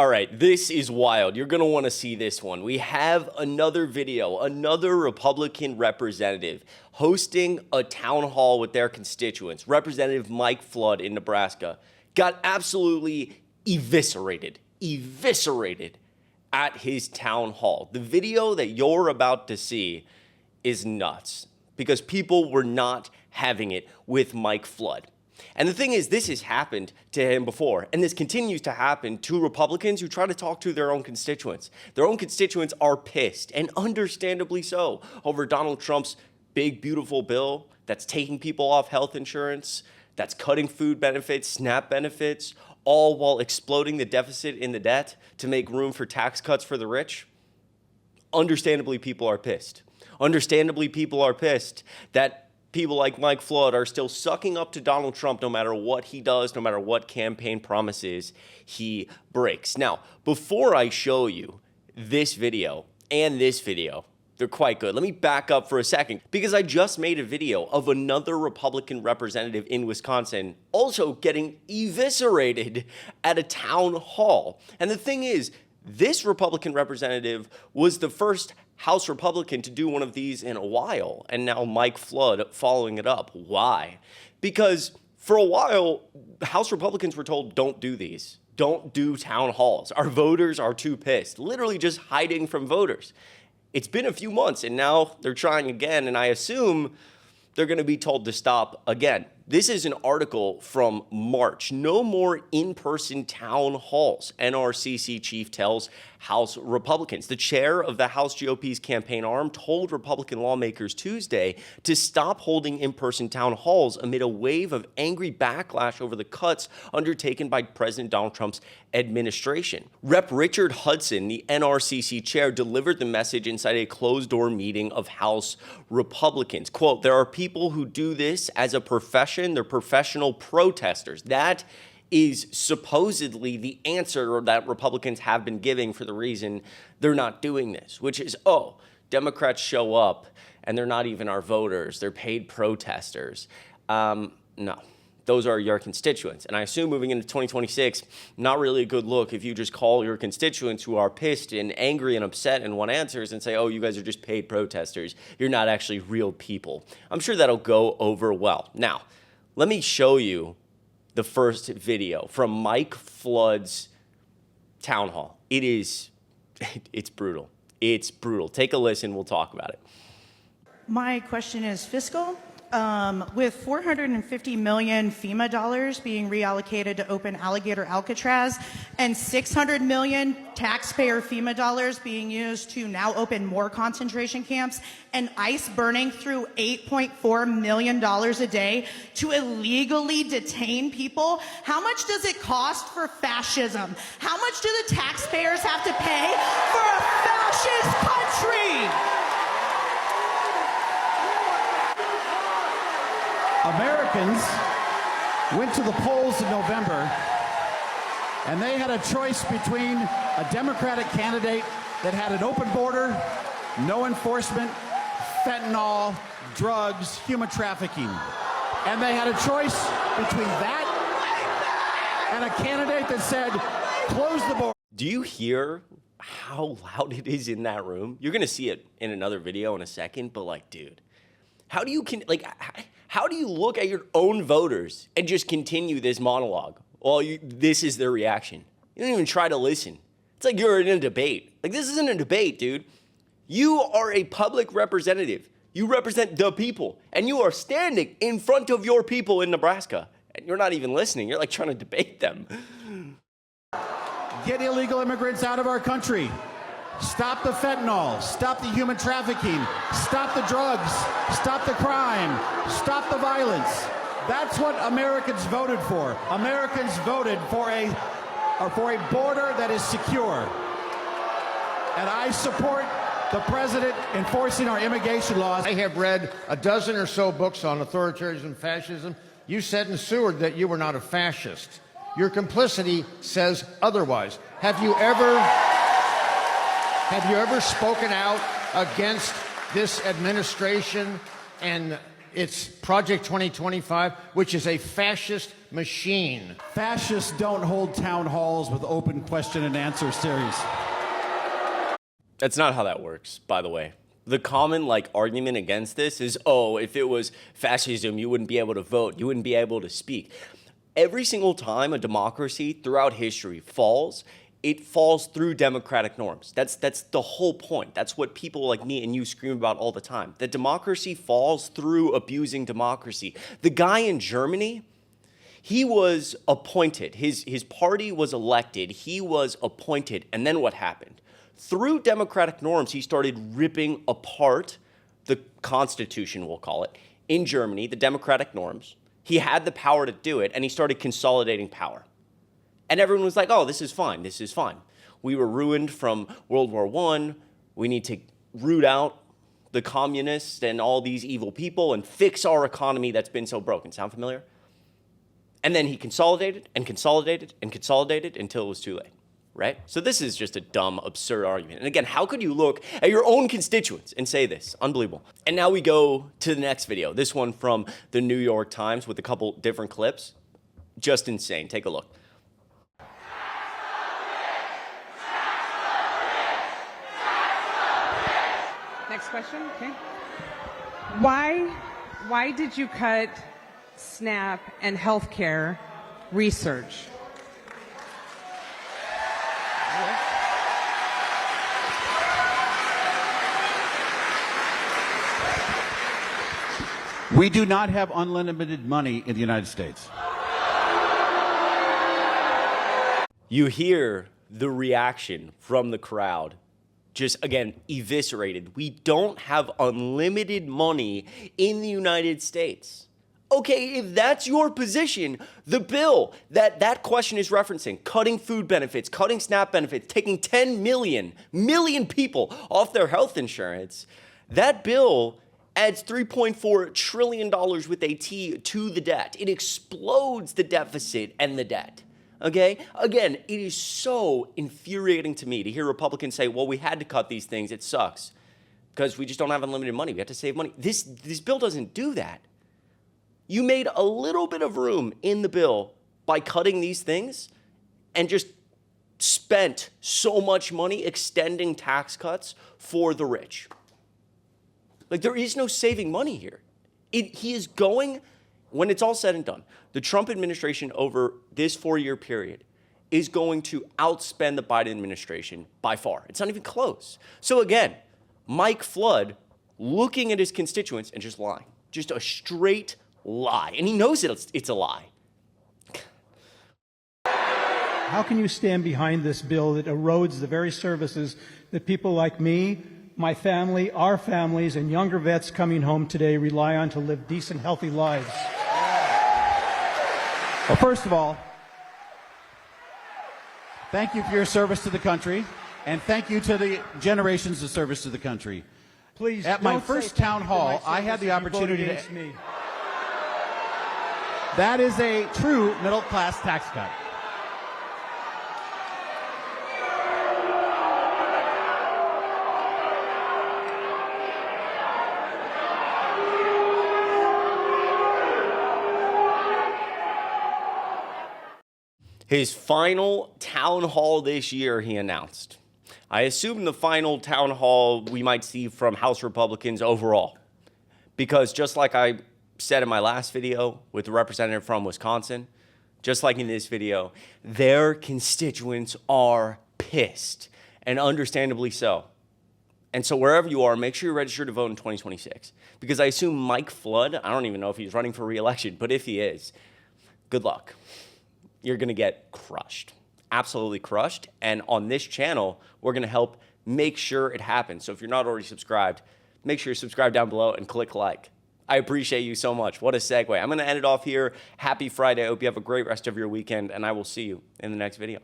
All right, this is wild. You're going to want to see this one. We have another video, another Republican representative hosting a town hall with their constituents. Representative Mike Flood in Nebraska got absolutely eviscerated at his town hall. The video that you're about to see is nuts because people were not having it with Mike Flood. And the thing is, this has happened to him before, and this continues to happen to Republicans who try to talk to their own constituents. Their own constituents are pissed, and understandably so, over Donald Trump's big, beautiful bill that's taking people off health insurance, that's cutting food benefits, SNAP benefits, all while exploding the deficit in the debt to make room for tax cuts for the rich. Understandably, people are pissed. Understandably, people are pissed that people like Mike Flood are still sucking up to Donald Trump no matter what he does, no matter what campaign promises he breaks. Now, before I show you this video and this video, they're quite good. Let me back up for a second because I just made a video of another Republican representative in Wisconsin also getting eviscerated at a town hall. And the thing is, this Republican representative was the first House Republican to do one of these in a while, and now Mike Flood following it up. Why? Because for a while, House Republicans were told, don't do these. Don't do town halls. Our voters are too pissed. Literally just hiding from voters. It's been a few months, and now they're trying again, and I assume they're going to be told to stop again. This is an article from March. No more in-person town halls, NRCC chief tells House Republicans. The chair of the House GOP's campaign arm told Republican lawmakers Tuesday to stop holding in-person town halls amid a wave of angry backlash over the cuts undertaken by President Donald Trump's administration. Rep. Richard Hudson, the NRCC chair, delivered the message inside a closed-door meeting of House Republicans. Quote, there are people who do this as a profession. They're professional protesters. That is supposedly the answer that Republicans have been giving for the reason they're not doing this, which is, oh, Democrats show up and they're not even our voters. They're paid protesters. No, those are your constituents. And I assume moving into 2026, not really a good look if you just call your constituents who are pissed and angry and upset and want answers and say, oh, you guys are just paid protesters. You're not actually real people. I'm sure that'll go over well. Now, let me show you the first video from Mike Flood's town hall. It's brutal. It's brutal. Take a listen. We'll talk about it. My question is fiscal. With 450 million FEMA dollars being reallocated to open Alligator Alcatraz and 600 million taxpayer FEMA dollars being used to now open more concentration camps and ICE burning through $8.4 million a day to illegally detain people, how much does it cost for fascism? How much do the taxpayers have to pay for a fascist country? Americans went to the polls in November, and they had a choice between a Democratic candidate that had an open border, no enforcement, fentanyl, drugs, human trafficking. And they had a choice between that and a candidate that said, close the border. Do you hear how loud it is in that room? You're going to see it in another video in a second, but like, dude, how do you look at your own voters and just continue this monologue? Well, this is their reaction. You don't even try to listen. It's like you're in a debate. Like, this isn't a debate, dude. You are a public representative. You represent the people, and you are standing in front of your people in Nebraska, and you're not even listening. You're like trying to debate them. Get illegal immigrants out of our country. Stop the fentanyl, stop the human trafficking, stop the drugs, stop the crime, stop the violence. That's what Americans voted for. Americans voted for a border that is secure. And I support the president enforcing our immigration laws. I have read a dozen or so books on authoritarianism and fascism. You said in Seward that you were not a fascist. Your complicity says otherwise. Have you ever spoken out against this administration and It's Project 2025, which is a fascist machine. Fascists don't hold town halls with open question and answer series. That's not how that works, by the way. The common argument against this is, oh, if it was fascism, you wouldn't be able to vote, you wouldn't be able to speak. Every single time a democracy throughout history falls, it falls through democratic norms. That's the whole point. That's what people like me and you scream about all the time. That democracy falls through abusing democracy. The guy in Germany, he was appointed. His party was elected. He was appointed. And then what happened? Through democratic norms, he started ripping apart the Constitution, we'll call it, in Germany, the democratic norms. He had the power to do it, and he started consolidating power. And everyone was like, oh, this is fine, this is fine. We were ruined from World War I. We need to root out the communists and all these evil people and fix our economy that's been so broken. Sound familiar? And then he consolidated and consolidated and consolidated until it was too late, right? So this is just a dumb, absurd argument. And again, how could you look at your own constituents and say this? Unbelievable. And now we go to the next video. This one from the New York Times with a couple different clips. Just insane. Take a look. Next question, okay. Why did you cut SNAP and healthcare research? We do not have unlimited money in the United States. You hear the reaction from the crowd. Just, again, eviscerated. We don't have unlimited money in the United States. Okay, if that's your position, the bill that question is referencing, cutting food benefits, cutting SNAP benefits, taking 10 million people off their health insurance, that bill adds $3.4 trillion with a T to the debt. It explodes the deficit and the debt. Okay? Again, it is so infuriating to me to hear Republicans say, well, we had to cut these things. It sucks because we just don't have unlimited money. We have to save money. This bill doesn't do that. You made a little bit of room in the bill by cutting these things and just spent so much money extending tax cuts for the rich. There is no saving money here. He is going, when it's all said and done, the Trump administration over this 4-year period is going to outspend the Biden administration by far. It's not even close. So again, Mike Flood looking at his constituents and just lying. Just a straight lie. And he knows it's a lie. How can you stand behind this bill that erodes the very services that people like me, my family, our families, and younger vets coming home today rely on to live decent, healthy lives? Well, first of all, thank you for your service to the country, and thank you to the generations of service to the country. Please, at my don't first say town thank you hall, for my I had the service if you voted opportunity to. against me. That is a true middle-class tax cut. His final town hall this year, he announced. I assume the final town hall we might see from House Republicans overall. Because just like I said in my last video with the representative from Wisconsin, just like in this video, their constituents are pissed, and understandably so. And so wherever you are, make sure you're registered to vote in 2026. Because I assume Mike Flood, I don't even know if he's running for re-election, but if he is, good luck. You're going to get crushed, absolutely crushed. And on this channel, we're going to help make sure it happens. So if you're not already subscribed, make sure you subscribe down below and click like. I appreciate you so much. What a segue. I'm going to end it off here. Happy Friday. I hope you have a great rest of your weekend, and I will see you in the next video.